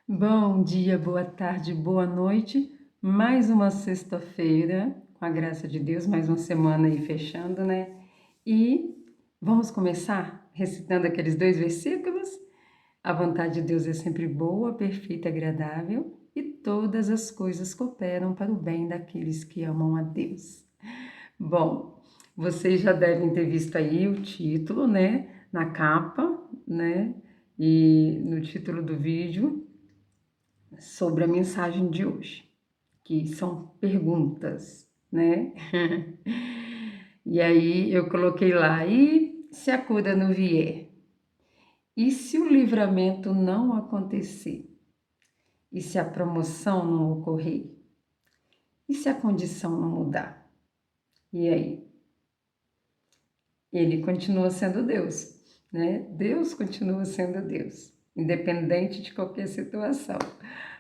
Bom dia, boa tarde, boa noite. Mais uma sexta-feira, com a graça de Deus, mais uma semana aí fechando, né? E vamos começar recitando aqueles 2 versículos. A vontade de Deus é sempre boa, perfeita e agradável, e todas as coisas cooperam para o bem daqueles que amam a Deus. Bom, vocês já devem ter visto aí o título, né? Na capa, né? E no título do vídeo sobre a mensagem de hoje, que são perguntas, né? E aí eu coloquei lá, e se a cura não vier? E se o livramento não acontecer? E se a promoção não ocorrer? E se a condição não mudar? E aí? Ele continua sendo Deus, né? Deus continua sendo Deus, independente de qualquer situação.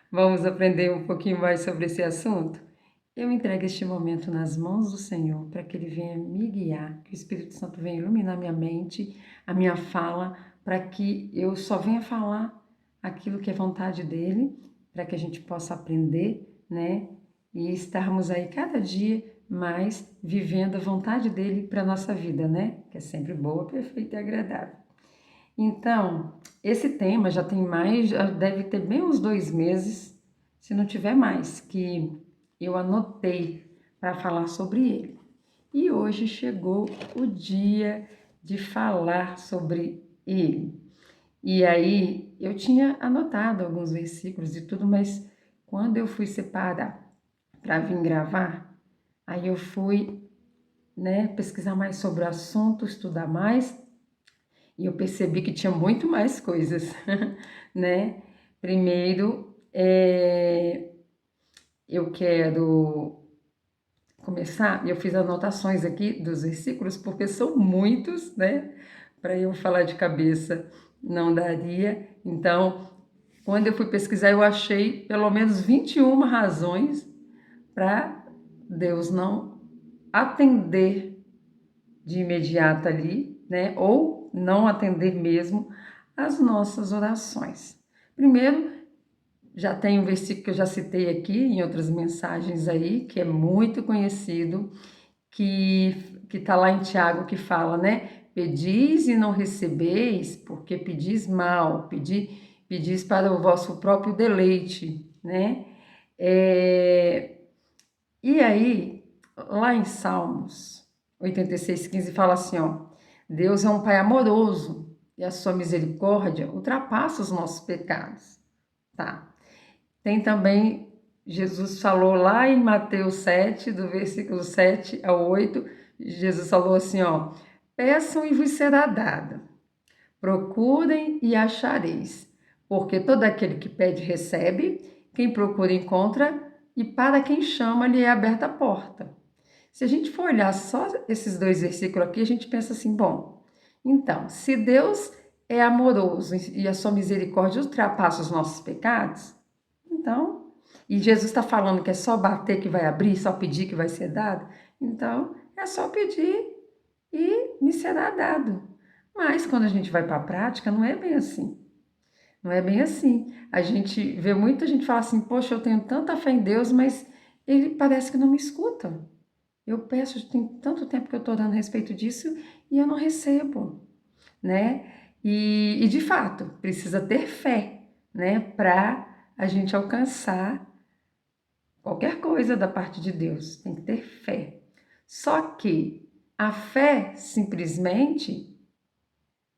Vamos aprender um pouquinho mais sobre esse assunto? Eu entrego este momento nas mãos do Senhor para que Ele venha me guiar, que o Espírito Santo venha iluminar minha mente, a minha fala, para que eu só venha falar aquilo que é vontade dEle, para que a gente possa aprender, né? E estarmos aí cada dia mais vivendo a vontade dEle para a nossa vida, né? Que é sempre boa, perfeita e agradável. Então, esse tema já tem mais, já deve ter bem uns 2 meses, se não tiver mais, que eu anotei para falar sobre ele. E hoje chegou o dia de falar sobre ele. E aí, eu tinha anotado alguns versículos e tudo, mas quando eu fui separar para vir gravar, aí eu fui, né, pesquisar mais sobre o assunto, estudar mais, e eu percebi que tinha muito mais coisas, né? Primeiro, eu quero começar, eu fiz anotações aqui dos versículos, porque são muitos, né? Para eu falar de cabeça não daria. Então, quando eu fui pesquisar, eu achei pelo menos 21 razões para Deus não atender de imediato ali, né? Ou não atender mesmo as nossas orações. Primeiro, já tem um versículo que eu já citei aqui em outras mensagens aí, que é muito conhecido, que está lá em Tiago, que fala, né? Pedis e não recebeis, porque pedis mal, pedis para o vosso próprio deleite, né? E aí, lá em Salmos 86:15 fala assim, ó, Deus é um Pai amoroso e a sua misericórdia ultrapassa os nossos pecados, tá? Tem também, Jesus falou lá em Mateus 7, do versículo 7 ao 8, Jesus falou assim, ó, peçam e vos será dado, procurem e achareis, porque todo aquele que pede recebe, quem procura encontra, e para quem chama lhe é aberta a porta. Se a gente for olhar só esses 2 versículos aqui, a gente pensa assim, bom, então, se Deus é amoroso e a sua misericórdia ultrapassa os nossos pecados, então, e Jesus está falando que é só bater que vai abrir, só pedir que vai ser dado, então é só pedir e me será dado. Mas quando a gente vai para a prática, não é bem assim. Não é bem assim. A gente vê muita gente falar assim, poxa, eu tenho tanta fé em Deus, mas ele parece que não me escuta. Eu peço, tem tanto tempo que eu estou orando a respeito disso e eu não recebo, né? E de fato, precisa ter fé, né? Para a gente alcançar qualquer coisa da parte de Deus. Tem que ter fé. Só que a fé simplesmente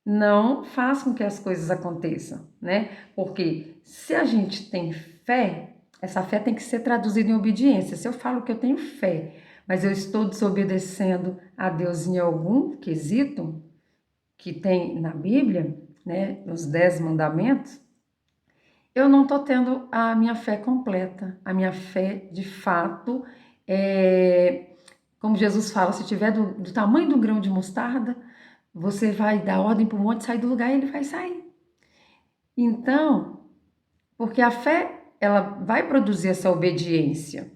não faz com que as coisas aconteçam, né? Porque se a gente tem fé, essa fé tem que ser traduzida em obediência. Se eu falo que eu tenho fé, mas eu estou desobedecendo a Deus em algum quesito que tem na Bíblia, né, nos 10 mandamentos, eu não estou tendo a minha fé completa. A minha fé, de fato, como Jesus fala, se tiver do tamanho do grão de mostarda, você vai dar ordem para o monte sair do lugar e ele vai sair. Então, porque a fé, ela vai produzir essa obediência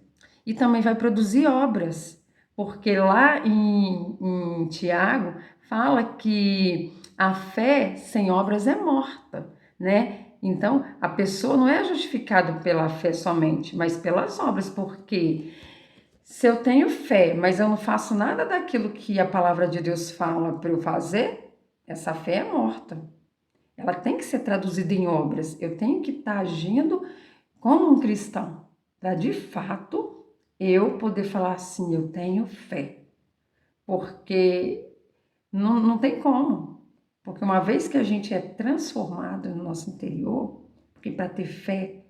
e também vai produzir obras, porque lá em Tiago fala que a fé sem obras é morta, né? Então, a pessoa não é justificada pela fé somente, mas pelas obras, porque se eu tenho fé, mas eu não faço nada daquilo que a palavra de Deus fala para eu fazer, essa fé é morta. Ela tem que ser traduzida em obras. Eu tenho que estar agindo como um cristão, para de fato eu poder falar assim, eu tenho fé. Porque não tem como. Porque uma vez que a gente é transformado no nosso interior, porque para ter fé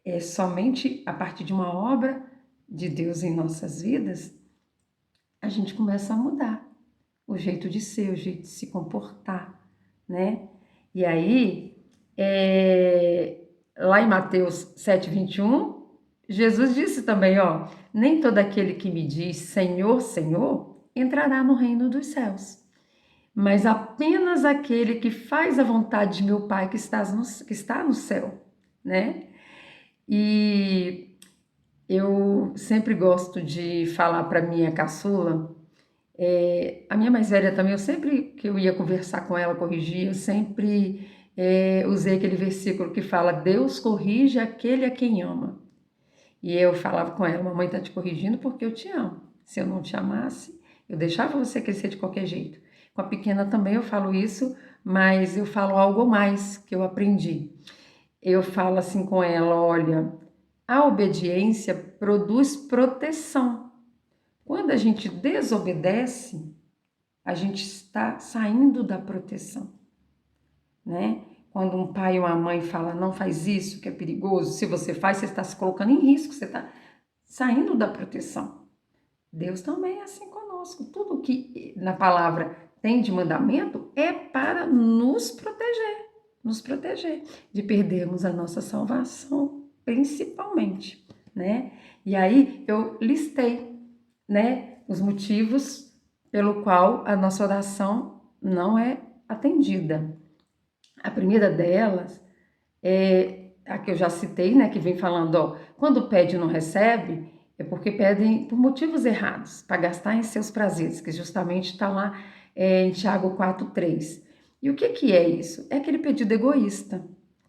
é somente a partir de uma obra de Deus em nossas vidas, a gente começa a mudar o jeito de ser, o jeito de se comportar, né? E aí, lá em Mateus 7:21, Jesus disse também, ó, nem todo aquele que me diz Senhor, Senhor, entrará no reino dos céus, mas apenas aquele que faz a vontade de meu Pai que está no céu, né? E eu sempre gosto de falar para minha caçula, a minha mais velha também, eu sempre que eu ia conversar com ela, corrigir, eu sempre usei aquele versículo que fala, Deus corrige aquele a quem ama. E eu falava com ela, mamãe está te corrigindo porque eu te amo. Se eu não te amasse, eu deixava você crescer de qualquer jeito. Com a pequena também eu falo isso, mas eu falo algo mais que eu aprendi. Eu falo assim com ela, olha, a obediência produz proteção. Quando a gente desobedece, a gente está saindo da proteção, né? Quando um pai ou uma mãe fala, não faz isso, que é perigoso, se você faz, você está se colocando em risco, você está saindo da proteção. Deus também é assim conosco. Tudo que na palavra tem de mandamento é para nos proteger de perdermos a nossa salvação, principalmente, né? E aí eu listei, né, os motivos pelo qual a nossa oração não é atendida. A primeira delas é a que eu já citei, né, que vem falando, ó, quando pede e não recebe, é porque pedem por motivos errados, para gastar em seus prazeres, que justamente está lá em Tiago 4:3. E o que é isso? É aquele pedido egoísta,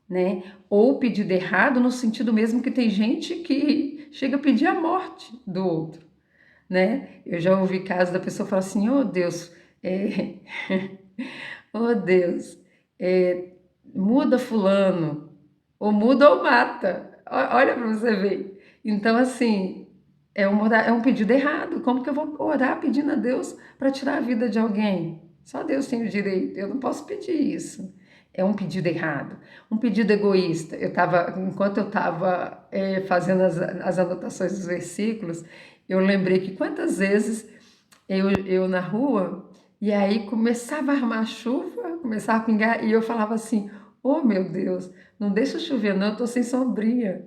né? Ou pedido errado no sentido mesmo que tem gente que chega a pedir a morte do outro, né? Eu já ouvi casos da pessoa falar assim, oh Deus, oh Deus, muda fulano, ou muda ou mata. Olha para você ver. Então, assim, é um pedido errado. Como que eu vou orar pedindo a Deus para tirar a vida de alguém? Só Deus tem o direito, eu não posso pedir isso. É um pedido errado, um pedido egoísta. Enquanto eu estava fazendo as anotações dos versículos, eu lembrei que quantas vezes eu na rua, e aí começava a armar chuva, começava a pingar, e eu falava assim, oh meu Deus, não deixa chover não, eu tô sem sombrinha.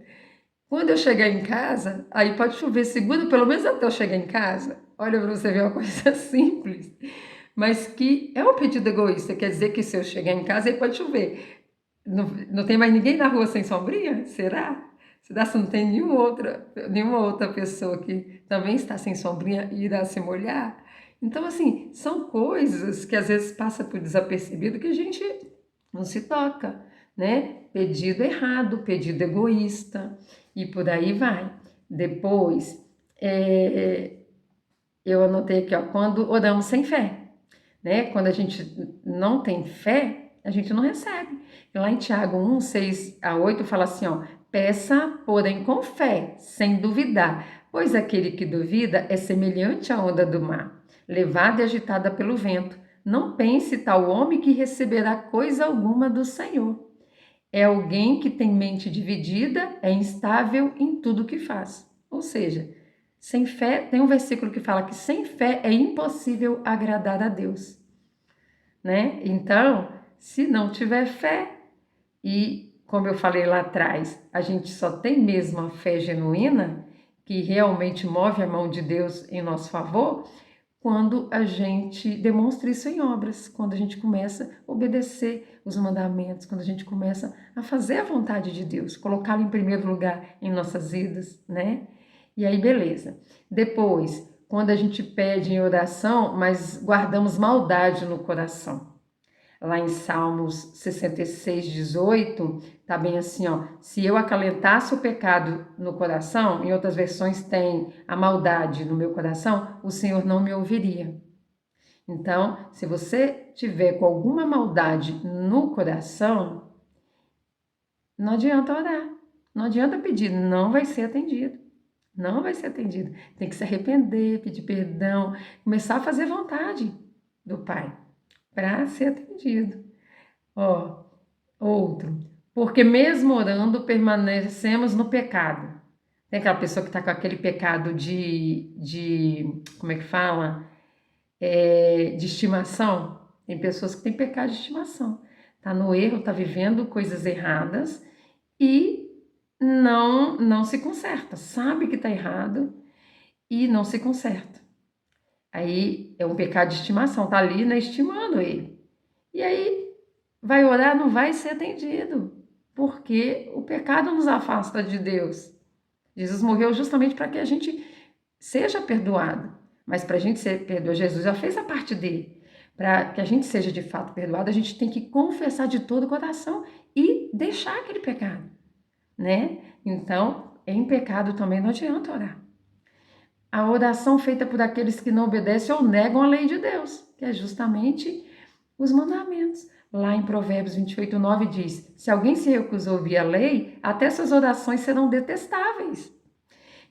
Quando eu chegar em casa, aí pode chover, segura pelo menos até eu chegar em casa. Olha para você ver uma coisa simples, mas que é um pedido egoísta, quer dizer que se eu chegar em casa, aí pode chover. Não tem mais ninguém na rua sem sombrinha? Será? Será que não tem nenhuma outra pessoa que também está sem sombrinha e irá se molhar? Então, assim, são coisas que às vezes passa por desapercebido que a gente não se toca, né? Pedido errado, pedido egoísta e por aí vai. Depois, eu anotei aqui, ó, quando oramos sem fé, né? Quando a gente não tem fé, a gente não recebe. Lá em Tiago 1:6-8 fala assim, ó, peça, porém com fé, sem duvidar, pois aquele que duvida é semelhante à onda do mar, levada e agitada pelo vento. Não pense tal homem que receberá coisa alguma do Senhor. É alguém que tem mente dividida, é instável em tudo que faz. Ou seja, sem fé, tem um versículo que fala que sem fé é impossível agradar a Deus, né? Então, se não tiver fé, e como eu falei lá atrás, a gente só tem mesmo a fé genuína, que realmente move a mão de Deus em nosso favor, quando a gente demonstra isso em obras, quando a gente começa a obedecer os mandamentos, quando a gente começa a fazer a vontade de Deus, colocá-lo em primeiro lugar em nossas vidas, né? E aí, beleza. Depois, quando a gente pede em oração, mas guardamos maldade no coração. Lá em Salmos 66, 18, tá bem assim, ó. Se eu acalentasse o pecado no coração, em outras versões tem a maldade no meu coração, o Senhor não me ouviria. Então, se você tiver com alguma maldade no coração, não adianta orar, não adianta pedir, não vai ser atendido. Não vai ser atendido. Tem que se arrepender, pedir perdão, começar a fazer vontade do Pai para ser atendido. Ó, outro. Porque mesmo orando, permanecemos no pecado. Tem aquela pessoa que está com aquele pecado como é que fala? De estimação. Tem pessoas que têm pecado de estimação. Está no erro, está vivendo coisas erradas e não se conserta. Sabe que está errado e não se conserta. Aí é um pecado de estimação, está ali, né, estimando ele. E aí vai orar, não vai ser atendido, porque o pecado nos afasta de Deus. Jesus morreu justamente para que a gente seja perdoado, mas para a gente ser perdoado, Jesus já fez a parte dele. Para que a gente seja de fato perdoado, a gente tem que confessar de todo o coração e deixar aquele pecado, né? Então, em pecado também não adianta orar. A oração feita por aqueles que não obedecem ou negam a lei de Deus, que é justamente os mandamentos. Lá em Provérbios 28, 9 diz: se alguém se recusa a ouvir a lei, até suas orações serão detestáveis.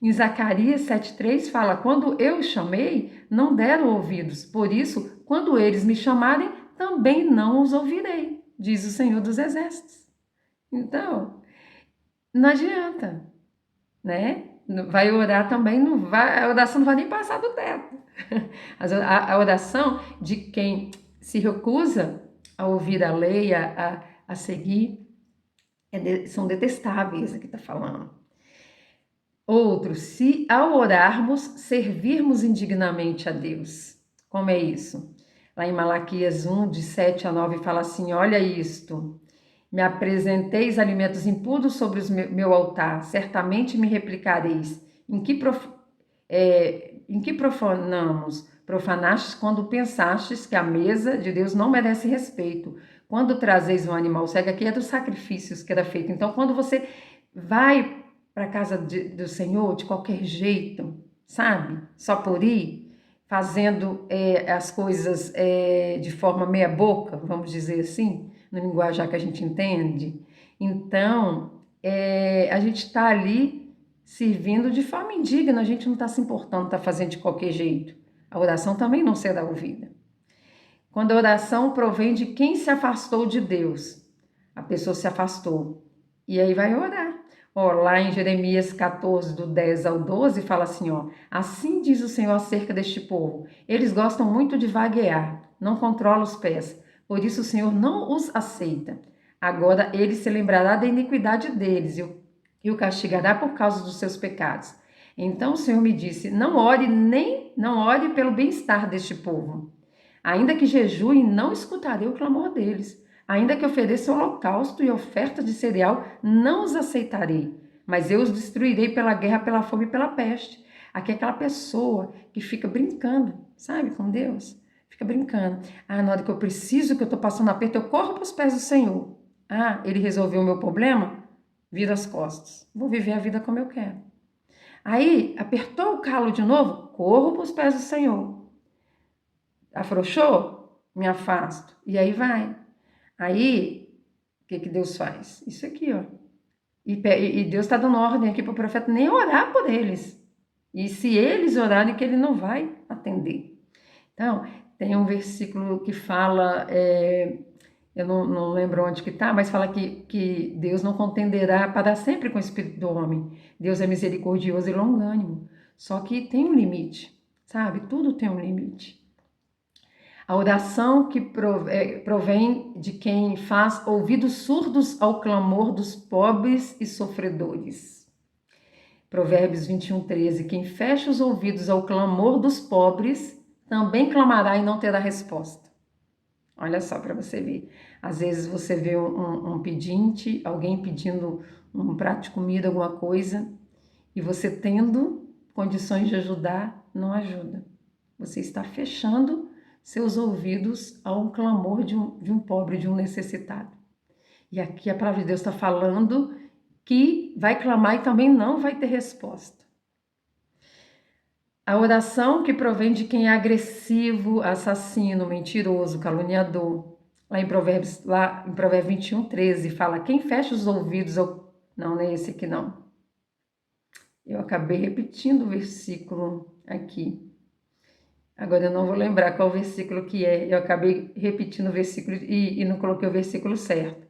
Em Zacarias 7,3 fala: quando eu os chamei, não deram ouvidos, por isso, quando eles me chamarem, também não os ouvirei, diz o Senhor dos Exércitos. Então, não adianta, né? Vai orar também, não vai, a oração não vai nem passar do teto. A oração de quem se recusa a ouvir a lei, a seguir, são detestáveis, aqui está falando. Outro, se ao orarmos, servirmos indignamente a Deus. Como é isso? Lá em Malaquias 1, de 7 a 9, fala assim: olha isto, me apresenteis alimentos impuros sobre o meu altar, certamente me replicareis. Em que profanamos? Profanastes quando pensastes que a mesa de Deus não merece respeito. Quando trazeis um animal cego, aqui é dos sacrifícios que era feito. Então, quando você vai para a casa do Senhor de qualquer jeito, sabe? Só por ir, fazendo as coisas de forma meia boca, vamos dizer assim, no linguajar que a gente entende. Então, a gente está ali servindo de forma indigna, a gente não está se importando, está fazendo de qualquer jeito. A oração também não será ouvida. Quando a oração provém de quem se afastou de Deus, a pessoa se afastou, e aí vai orar. Ó, lá em Jeremias 14, do 10 ao 12, fala assim, ó: assim diz o Senhor acerca deste povo, eles gostam muito de vaguear, não controlam os pés, por isso o Senhor não os aceita. Agora ele se lembrará da iniquidade deles e o castigará por causa dos seus pecados. Então o Senhor me disse: não ore pelo bem-estar deste povo. Ainda que jejue, não escutarei o clamor deles. Ainda que ofereça holocausto e oferta de cereal, não os aceitarei. Mas eu os destruirei pela guerra, pela fome e pela peste. Aqui é aquela pessoa que fica brincando, sabe, com Deus. Fica brincando. Ah, na hora que eu preciso, que eu estou passando aperto, eu corro para os pés do Senhor. Ah, ele resolveu o meu problema? Vira as costas. Vou viver a vida como eu quero. Aí, apertou o calo de novo? Corro para os pés do Senhor. Afrouxou? Me afasto. E aí vai. Aí, o que Deus faz? Isso aqui, ó. E Deus está dando ordem aqui para o profeta nem orar por eles. E se eles orarem, que ele não vai atender. Então, tem um versículo que fala, eu não lembro onde que está, mas fala que Deus não contenderá para sempre com o espírito do homem. Deus é misericordioso e longânimo. Só que tem um limite, sabe? Tudo tem um limite. A oração que provém de quem faz ouvidos surdos ao clamor dos pobres e sofredores. Provérbios 21, 13. Quem fecha os ouvidos ao clamor dos pobres, também clamará e não terá resposta. Olha só para você ver. Às vezes você vê um pedinte, alguém pedindo um prato de comida, alguma coisa, e você tendo condições de ajudar, não ajuda. Você está fechando seus ouvidos a um clamor de um pobre, de um necessitado. E aqui a palavra de Deus está falando que vai clamar e também não vai ter resposta. A oração que provém de quem é agressivo, assassino, mentiroso, caluniador. Lá em Provérbios 21:13, fala: quem fecha os ouvidos ao... Não, não é esse aqui não. Eu acabei repetindo o versículo aqui. Agora eu não vou lembrar qual versículo que é. Eu acabei repetindo o versículo e não coloquei o versículo certo.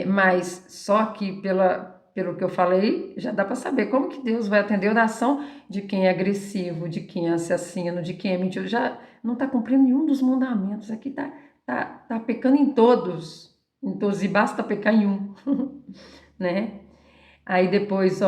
Mas só que pelo que eu falei, já dá para saber como que Deus vai atender a oração de quem é agressivo, de quem é assassino, de quem é mentiroso. Já não está cumprindo nenhum dos mandamentos. Aqui tá pecando em todos, e basta pecar em um, né? Aí depois,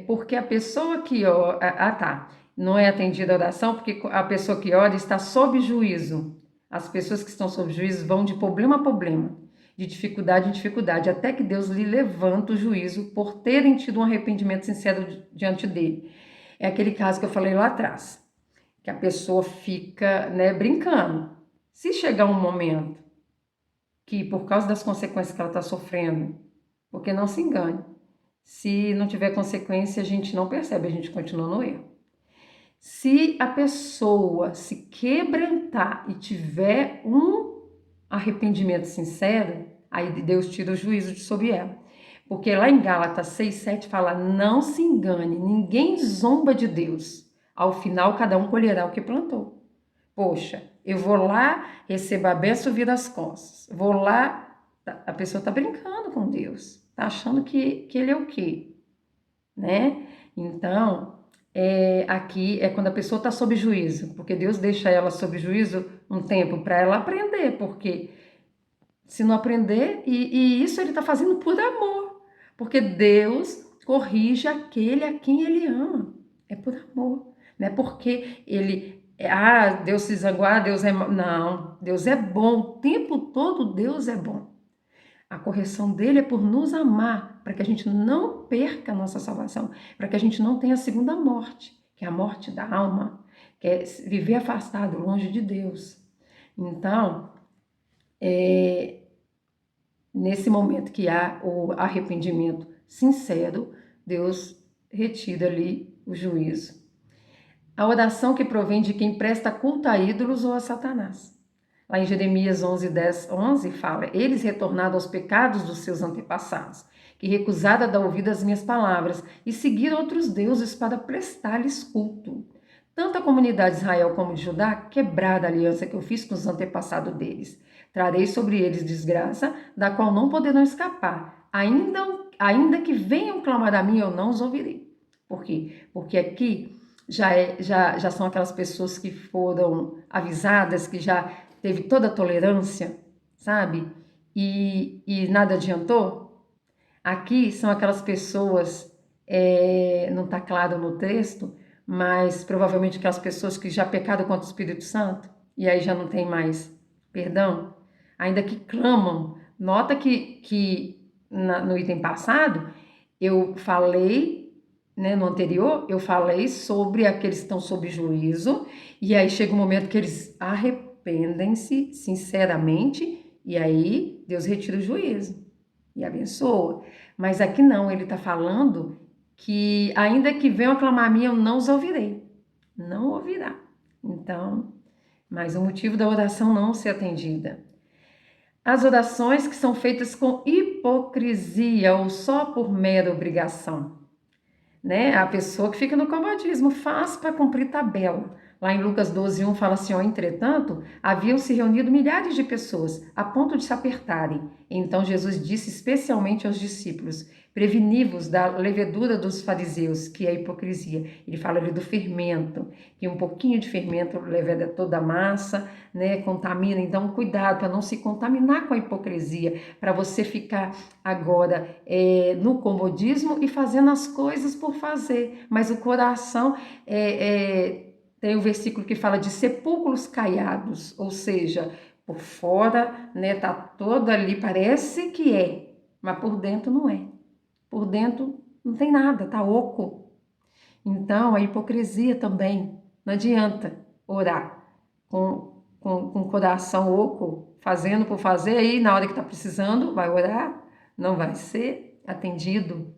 porque a pessoa que ora, não é atendida a oração porque a pessoa que ora está sob juízo. As pessoas que estão sob juízo vão de problema a problema, de dificuldade em dificuldade, até que Deus lhe levanta o juízo por terem tido um arrependimento sincero diante dele. É aquele caso que eu falei lá atrás, que a pessoa fica, né, brincando. Se chegar um momento que, por causa das consequências que ela está sofrendo, porque não se engane, se não tiver consequência, a gente não percebe, a gente continua no erro. Se a pessoa se quebrantar e tiver um arrependimento sincero, aí Deus tira o juízo de sobre ela. Porque lá em Gálatas 6:7 fala: não se engane, ninguém zomba de Deus. Ao final, cada um colherá o que plantou. Poxa, eu vou lá, recebo a bênção, viro as costas. Vou lá, a pessoa está brincando com Deus. Está achando que ele é o quê? Né? Então, aqui é quando a pessoa está sob juízo, porque Deus deixa ela sob juízo um tempo para ela aprender, porque se não aprender, e isso ele está fazendo por amor, porque Deus corrige aquele a quem ele ama, é por amor, não é porque Deus se zanguar, Deus é... Não, Deus é bom, o tempo todo Deus é bom. A correção dele é por nos amar, para que a gente não perca a nossa salvação, para que a gente não tenha a segunda morte, que é a morte da alma, que é viver afastado, longe de Deus. Então, nesse momento que há o arrependimento sincero, Deus retira ali o juízo. A oração que provém de quem presta culto a ídolos ou a Satanás. Lá em Jeremias 11:10-11 fala: eles retornaram aos pecados dos seus antepassados, que recusaram a dar ouvido às minhas palavras e seguiram outros deuses para prestar-lhes culto. Tanto a comunidade de Israel como de Judá quebraram a aliança que eu fiz com os antepassados deles. Trarei sobre eles desgraça, da qual não poderão escapar. Ainda que venham clamar a mim, eu não os ouvirei. Por quê? Porque aqui já são aquelas pessoas que foram avisadas, que já teve toda a tolerância, sabe? E nada adiantou. Aqui são aquelas pessoas, não está claro no texto, mas provavelmente aquelas pessoas que já pecaram contra o Espírito Santo e aí já não tem mais perdão, ainda que clamam. Nota que no item passado eu falei, né, no anterior, eu falei sobre aqueles que estão sob juízo, e aí chega um momento que eles arrependem-se sinceramente, e aí Deus retira o juízo e abençoa. Mas aqui não, ele está falando que ainda que venham aclamar a mim, eu não os ouvirei. Não ouvirá. Então, mas o motivo da oração não ser atendida. As orações que são feitas com hipocrisia ou só por mera obrigação. Né? A pessoa que fica no comodismo, faz para cumprir tabela. Lá em Lucas 12:1 fala assim: entretanto, haviam se reunido milhares de pessoas, a ponto de se apertarem. Então Jesus disse especialmente aos discípulos: preveni-vos da levedura dos fariseus, que é a hipocrisia. Ele fala ali do fermento, que um pouquinho de fermento leveda toda a massa, né? Contamina. Então, cuidado para não se contaminar com a hipocrisia, para você ficar agora no comodismo e fazendo as coisas por fazer. Mas o coração tem o versículo que fala de sepulcros caiados, ou seja, por fora, né, tá todo ali, parece que mas por dentro não é. Por dentro não tem nada, tá oco. Então, a hipocrisia também, não adianta orar. com o coração oco, fazendo por fazer, aí na hora que está precisando, vai orar, não vai ser atendido.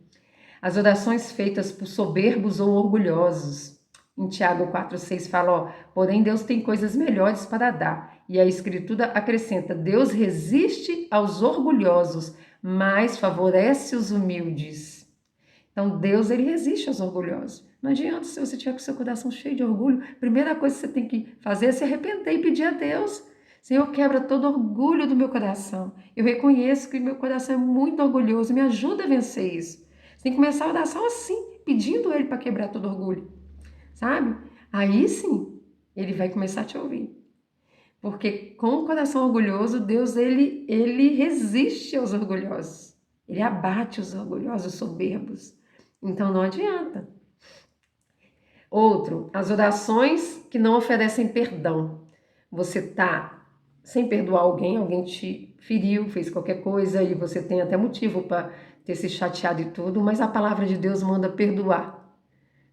As orações feitas por soberbos ou orgulhosos. Em Tiago 4,6 fala, ó, porém Deus tem coisas melhores para dar. E a Escritura acrescenta, Deus resiste aos orgulhosos, mas favorece os humildes. Então Deus, ele resiste aos orgulhosos. Não adianta se você tiver com seu coração cheio de orgulho, a primeira coisa que você tem que fazer é se arrepender e pedir a Deus. Senhor, quebra todo orgulho do meu coração. Eu reconheço que meu coração é muito orgulhoso, me ajuda a vencer isso. Você tem que começar a oração assim, pedindo ele para quebrar todo orgulho, sabe? Aí sim, ele vai começar a te ouvir. Porque com o coração orgulhoso, Deus, ele resiste aos orgulhosos. Ele abate os orgulhosos, soberbos. Então não adianta. Outro, as orações que não oferecem perdão. Você tá sem perdoar alguém, alguém te feriu, fez qualquer coisa e você tem até motivo para ter se chateado e tudo, mas a palavra de Deus manda perdoar.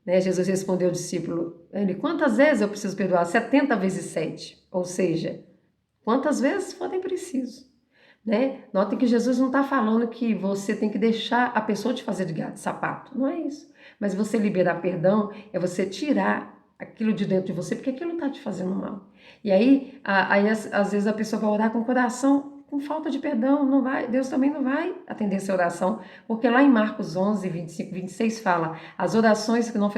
Né? Jesus respondeu ao discípulo, ele, quantas vezes eu preciso perdoar? 70 vezes 7, ou seja, quantas vezes forem preciso. Né? Notem que Jesus não está falando que você tem que deixar a pessoa te fazer de gato de sapato, não é isso. Mas você liberar perdão é você tirar aquilo de dentro de você, porque aquilo está te fazendo mal. E aí às vezes a pessoa vai orar com o coração com falta de perdão, não vai, Deus também não vai atender essa oração, porque lá em Marcos 11, 25, 26 fala, as orações que não...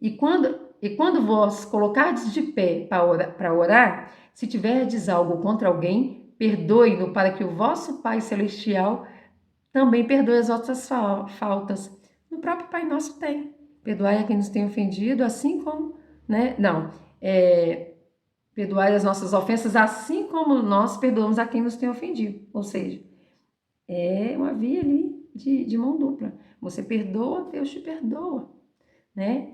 e quando vós colocardes de pé para orar, se tiverdes algo contra alguém, perdoe-no para que o vosso Pai Celestial também perdoe as vossas faltas. No próprio Pai Nosso tem. Perdoai a quem nos tem ofendido, assim como... né? Não, perdoai as nossas ofensas, assim como nós perdoamos a quem nos tem ofendido. Ou seja, é uma via ali de mão dupla. Você perdoa, Deus te perdoa, né?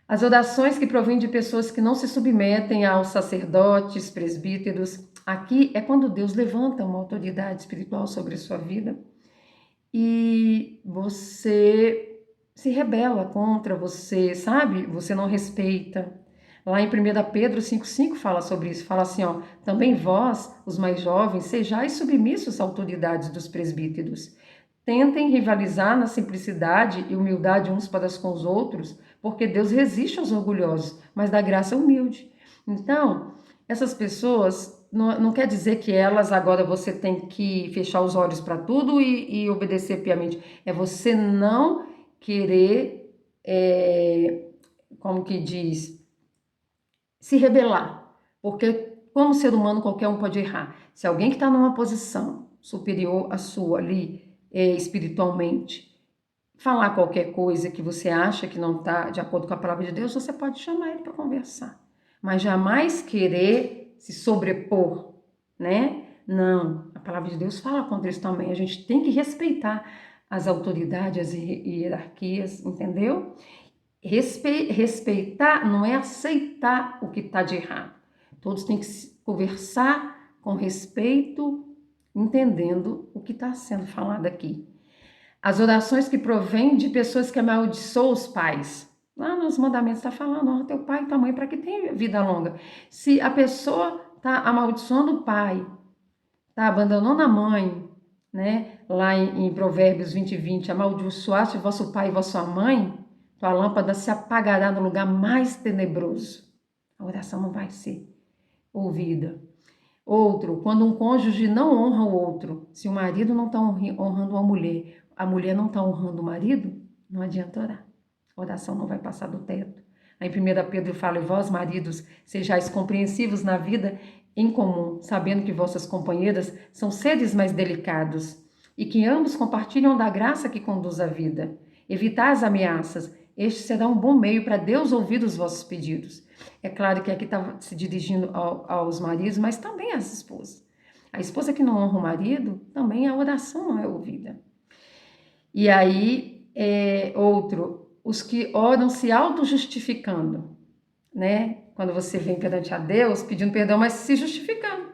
As orações que provêm de pessoas que não se submetem aos sacerdotes, presbíteros. Aqui é quando Deus levanta uma autoridade espiritual sobre a sua vida e você se rebela contra, você, sabe? Você não respeita. Lá em 1 Pedro 5,5 fala sobre isso, fala assim, ó, também vós, os mais jovens, sejais submissos às autoridades dos presbíteros. Tentem rivalizar na simplicidade e humildade uns para com os outros, porque Deus resiste aos orgulhosos, mas dá graça ao humilde. Então, essas pessoas, não quer dizer que elas agora você tem que fechar os olhos para tudo e obedecer piamente. É você não querer, como que diz, se rebelar, porque como ser humano qualquer um pode errar. Se alguém que está numa posição superior à sua ali, espiritualmente, falar qualquer coisa que você acha que não está de acordo com a palavra de Deus, você pode chamar ele para conversar. Mas jamais querer se sobrepor, né? Não, a palavra de Deus fala contra isso também. A gente tem que respeitar as autoridades, as hierarquias, entendeu? Respeitar não é aceitar o que está de errado. Todos têm que conversar com respeito, entendendo o que está sendo falado aqui. As orações que provêm de pessoas que amaldiçoam os pais. Lá nos mandamentos está falando, honra teu pai e tua mãe para que tenha vida longa. Se a pessoa está amaldiçoando o pai, está abandonando a mãe, né? Lá em Provérbios 20, amaldiçoaste vosso pai e vossa mãe, tua lâmpada se apagará no lugar mais tenebroso. A oração não vai ser ouvida. Outro, quando um cônjuge não honra o outro, se o marido não está honrando a mulher não está honrando o marido, não adianta orar. A oração não vai passar do teto. Aí 1 Pedro fala, e vós, maridos, sejais compreensivos na vida em comum, sabendo que vossas companheiras são seres mais delicados e que ambos compartilham da graça que conduz à vida. Evitai as ameaças, este será um bom meio para Deus ouvir os vossos pedidos. É claro que aqui está se dirigindo aos maridos, mas também às esposas. A esposa que não honra o marido, também a oração não é ouvida. E aí, outro, os que oram se auto-justificando, né? Quando você vem perante a Deus pedindo perdão, mas se justificando.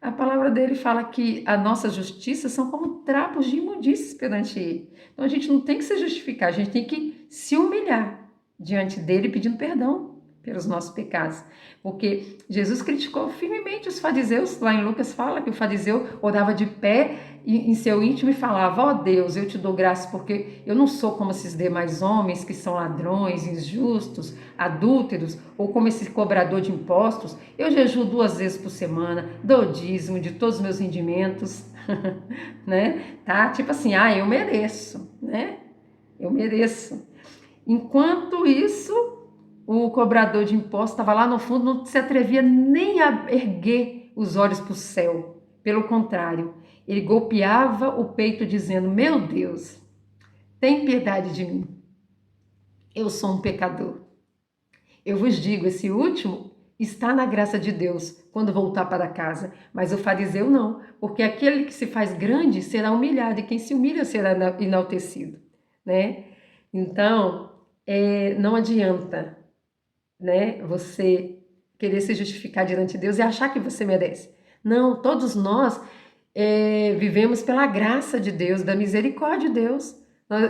A palavra dele fala que a nossa justiça são como trapos de imundície perante ele. Então a gente não tem que se justificar, a gente tem que se humilhar diante dele pedindo perdão pelos nossos pecados. Porque Jesus criticou firmemente os fariseus. Lá em Lucas fala que o fariseu orava de pé em seu íntimo e falava: ó Deus, eu te dou graça porque eu não sou como esses demais homens que são ladrões, injustos, adúlteros, ou como esse cobrador de impostos. Eu jejuo 2 vezes por semana, dou dízimo de todos os meus rendimentos, né? Tá? Tipo assim, eu mereço, né? Eu mereço. Enquanto isso, o cobrador de impostos estava lá no fundo, não se atrevia nem a erguer os olhos para o céu. Pelo contrário, ele golpeava o peito dizendo: meu Deus, tem piedade de mim. Eu sou um pecador. Eu vos digo, esse último está na graça de Deus quando voltar para casa, mas o fariseu não, porque aquele que se faz grande será humilhado e quem se humilha será enaltecido, né? Então, não adianta, né, você querer se justificar diante de Deus e achar que você merece. Não, todos nós vivemos pela graça de Deus, da misericórdia de Deus.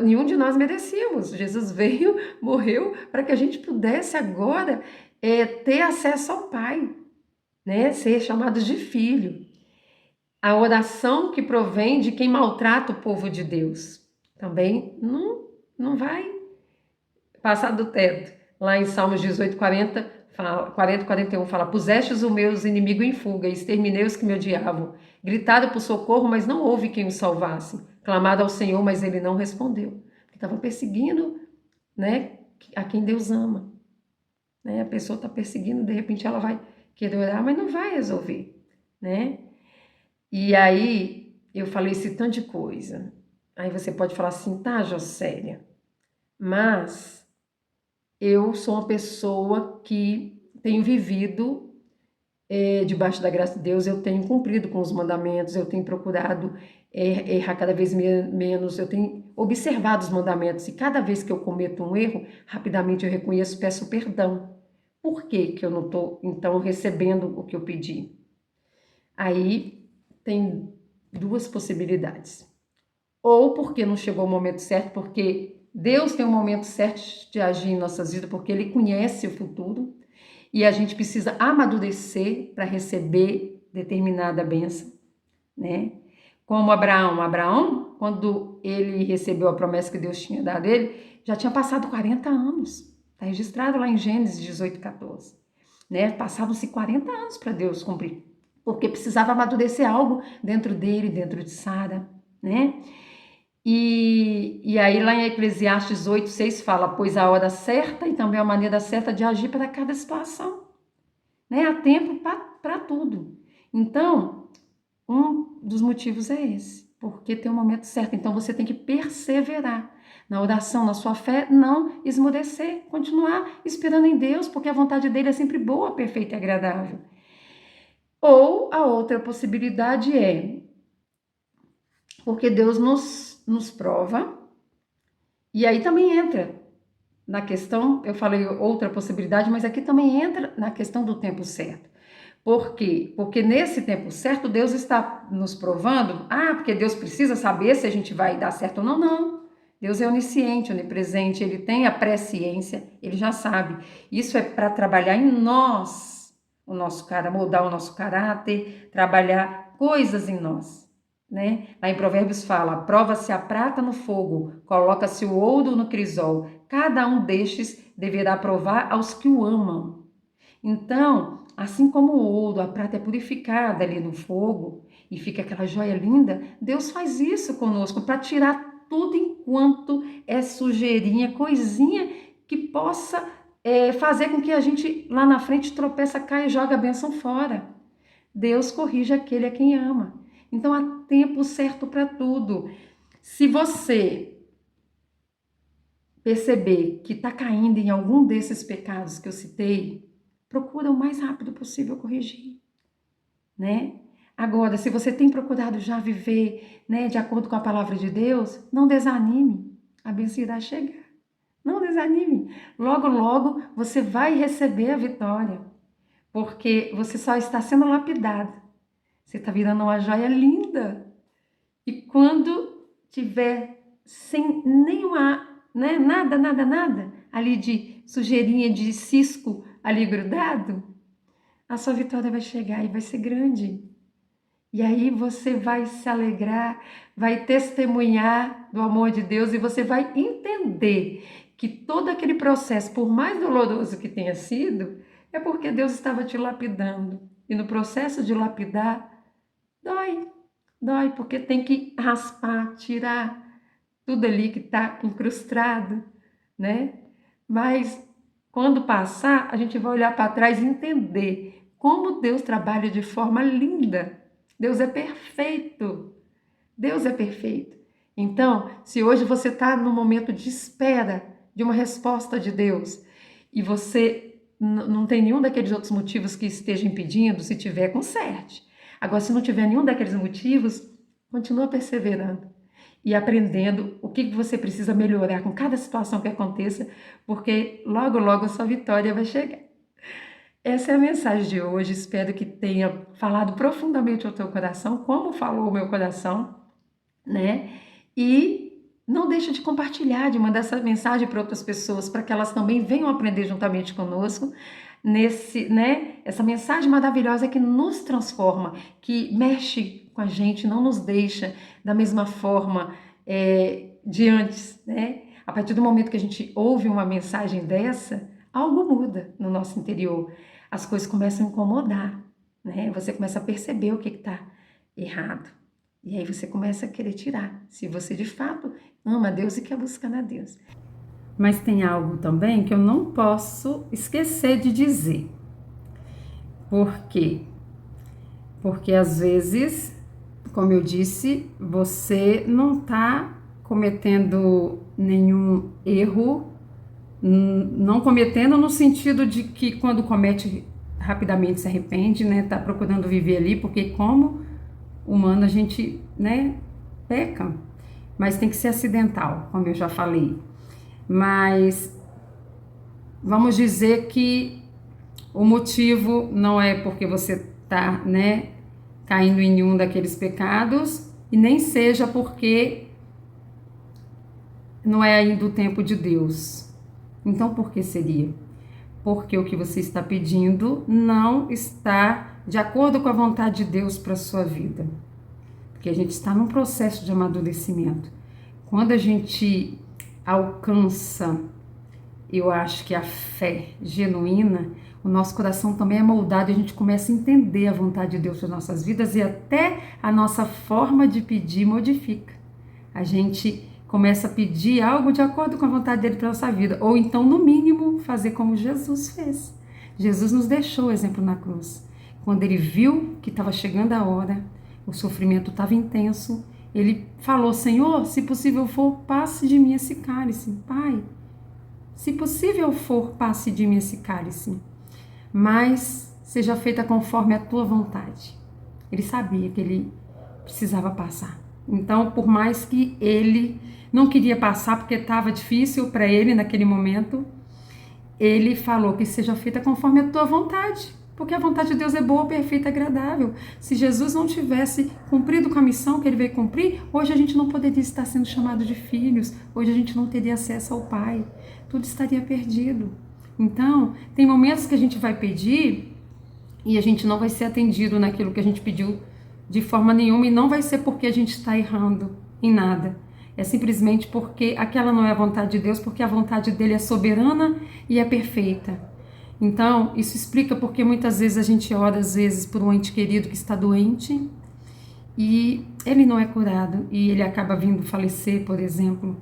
Nenhum de nós merecíamos. Jesus veio, morreu, para que a gente pudesse agora ter acesso ao Pai, né? Ser chamados de filho. A oração que provém de quem maltrata o povo de Deus também não vai passar do teto. Lá em Salmos 18, 41 fala: pusestes os meus inimigos em fuga e exterminei os que me odiavam. Gritaram por socorro, mas não houve quem os salvasse. Clamaram ao Senhor, mas ele não respondeu. Porque estava perseguindo, né, a quem Deus ama. Né? A pessoa está perseguindo, de repente ela vai querer orar, mas não vai resolver. Né? E aí eu falei esse tanto de coisa. Aí você pode falar assim: tá, Jocélia, mas eu sou uma pessoa que tenho vivido debaixo da graça de Deus, eu tenho cumprido com os mandamentos, eu tenho procurado errar cada vez menos, eu tenho observado os mandamentos e cada vez que eu cometo um erro, rapidamente eu reconheço e peço perdão. Por que que eu não estou, então, recebendo o que eu pedi? Aí tem 2 possibilidades. Ou porque não chegou o momento certo, porque Deus tem um momento certo de agir em nossas vidas, porque Ele conhece o futuro e a gente precisa amadurecer para receber determinada bênção, né? Como Abraão, quando ele recebeu a promessa que Deus tinha dado a ele, já tinha passado 40 anos. Está registrado lá em Gênesis 18, 14. Né? Passavam-se 40 anos para Deus cumprir, porque precisava amadurecer algo dentro dele, dentro de Sara, né? E aí lá em Eclesiastes 8, 6 fala: pois a hora certa e também a maneira certa de agir para cada situação. Né? Há tempo para tudo. Então, um dos motivos é esse, porque tem um momento certo. Então você tem que perseverar na oração, na sua fé, não esmorecer, continuar esperando em Deus, porque a vontade dele é sempre boa, perfeita e agradável. Ou a outra possibilidade é porque Deus nos prova, e aí também entra na questão, eu falei outra possibilidade, mas aqui também entra na questão do tempo certo. Por quê? Porque nesse tempo certo, Deus está nos provando, porque Deus precisa saber se a gente vai dar certo ou não, não. Deus é onisciente, onipresente, Ele tem a presciência, Ele já sabe. Isso é para trabalhar em nós, o nosso moldar o nosso caráter, trabalhar coisas em nós. Né? Lá em Provérbios fala: prova-se a prata no fogo, coloca-se o ouro no crisol, cada um destes deverá provar aos que o amam. Então, assim como o ouro, a prata é purificada ali no fogo e fica aquela joia linda, Deus faz isso conosco para tirar tudo enquanto é sujeirinha, coisinha que possa fazer com que a gente lá na frente tropeça, cai e joga a bênção fora. Deus corrige aquele a quem ama. Então há tempo certo para tudo. Se você perceber que está caindo em algum desses pecados que eu citei, procura o mais rápido possível corrigir, né? Agora, se você tem procurado já viver, né, de acordo com a palavra de Deus, não desanime, a bênção irá chegar. Não desanime. Logo, logo você vai receber a vitória, porque você só está sendo lapidado. Você está virando uma joia linda. E quando tiver sem nenhuma, né, nada ali de sujeirinha, de cisco ali grudado, a sua vitória vai chegar e vai ser grande. E aí você vai se alegrar, vai testemunhar do amor de Deus e você vai entender que todo aquele processo, por mais doloroso que tenha sido, é porque Deus estava te lapidando. E no processo de lapidar, dói, porque tem que raspar, tirar tudo ali que está incrustado, né? Mas quando passar, a gente vai olhar para trás e entender como Deus trabalha de forma linda. Deus é perfeito. Deus é perfeito. Então, se hoje você está no momento de espera de uma resposta de Deus e você não tem nenhum daqueles outros motivos que esteja impedindo, se tiver, conserte. Agora, se não tiver nenhum daqueles motivos, continua perseverando e aprendendo o que você precisa melhorar com cada situação que aconteça, porque logo, logo a sua vitória vai chegar. Essa é a mensagem de hoje, espero que tenha falado profundamente ao teu coração, como falou o meu coração, né? E não deixa de compartilhar, de mandar essa mensagem para outras pessoas, para que elas também venham aprender juntamente conosco, essa mensagem maravilhosa que nos transforma, que mexe com a gente, não nos deixa da mesma forma de antes, né? A partir do momento que a gente ouve uma mensagem dessa, algo muda no nosso interior. As coisas começam a incomodar, né? Você começa a perceber o que está errado. E aí você começa a querer tirar, se você de fato ama Deus e quer buscar na Deus. Mas tem algo também que eu não posso esquecer de dizer. Por quê? Porque às vezes, como eu disse, você não está cometendo nenhum erro, não cometendo no sentido de que quando comete rapidamente se arrepende, né? Tá procurando viver ali, porque como humano a gente, né, peca, mas tem que ser acidental, como eu já falei. Mas vamos dizer que o motivo não é porque você tá, né, caindo em um daqueles pecados e nem seja porque não é ainda o tempo de Deus. Então, por que seria? Porque o que você está pedindo não está de acordo com a vontade de Deus para a sua vida. Porque a gente está num processo de amadurecimento. Quando a gente alcança, eu acho que a fé genuína, o nosso coração também é moldado e a gente começa a entender a vontade de Deus para nossas vidas e até a nossa forma de pedir modifica. A gente começa a pedir algo de acordo com a vontade dele para nossa vida, ou então, no mínimo, fazer como Jesus fez. Jesus nos deixou o exemplo na cruz. Quando ele viu que estava chegando a hora, o sofrimento estava intenso, ele falou: Senhor, se possível for, passe de mim esse cálice. Pai, se possível for, passe de mim esse cálice, mas seja feita conforme a tua vontade. Ele sabia que ele precisava passar. Então, por mais que ele não queria passar porque estava difícil para ele naquele momento, ele falou que seja feita conforme a tua vontade, porque a vontade de Deus é boa, perfeita e agradável. Se Jesus não tivesse cumprido com a missão que ele veio cumprir, hoje a gente não poderia estar sendo chamado de filhos, hoje a gente não teria acesso ao Pai, tudo estaria perdido. Então, tem momentos que a gente vai pedir e a gente não vai ser atendido naquilo que a gente pediu de forma nenhuma, e não vai ser porque a gente está errando em nada. É simplesmente porque aquela não é a vontade de Deus, porque a vontade dele é soberana e é perfeita. Então, isso explica porque muitas vezes a gente ora, às vezes, por um ente querido que está doente e ele não é curado e ele acaba vindo falecer, por exemplo.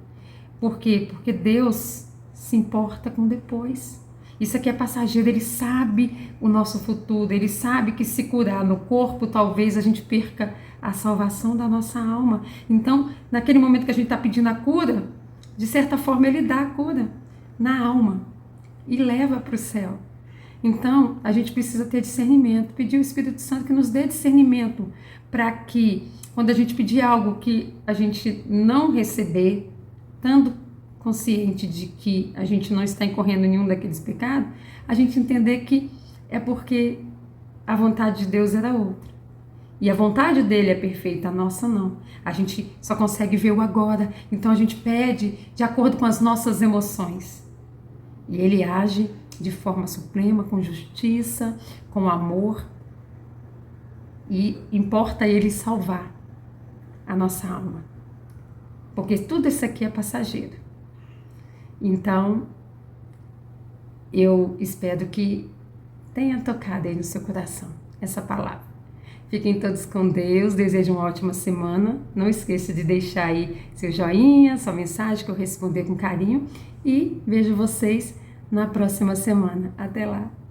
Por quê? Porque Deus se importa com depois. Isso aqui é passageiro, ele sabe o nosso futuro, ele sabe que se curar no corpo, talvez a gente perca a salvação da nossa alma. Então, naquele momento que a gente está pedindo a cura, de certa forma ele dá a cura na alma e leva para o céu. Então, a gente precisa ter discernimento, pedir o Espírito Santo que nos dê discernimento, para que, quando a gente pedir algo que a gente não receber, estando consciente de que a gente não está incorrendo em nenhum daqueles pecados, a gente entender que é porque a vontade de Deus era outra. E a vontade dele é perfeita, a nossa não. A gente só consegue ver o agora, então a gente pede de acordo com as nossas emoções. E ele age de forma suprema, com justiça, com amor. E importa Ele salvar a nossa alma, porque tudo isso aqui é passageiro. Então, eu espero que tenha tocado aí no seu coração essa palavra. Fiquem todos com Deus, desejo uma ótima semana. Não esqueça de deixar aí seu joinha, sua mensagem que eu responder com carinho. E vejo vocês na próxima semana. Até lá!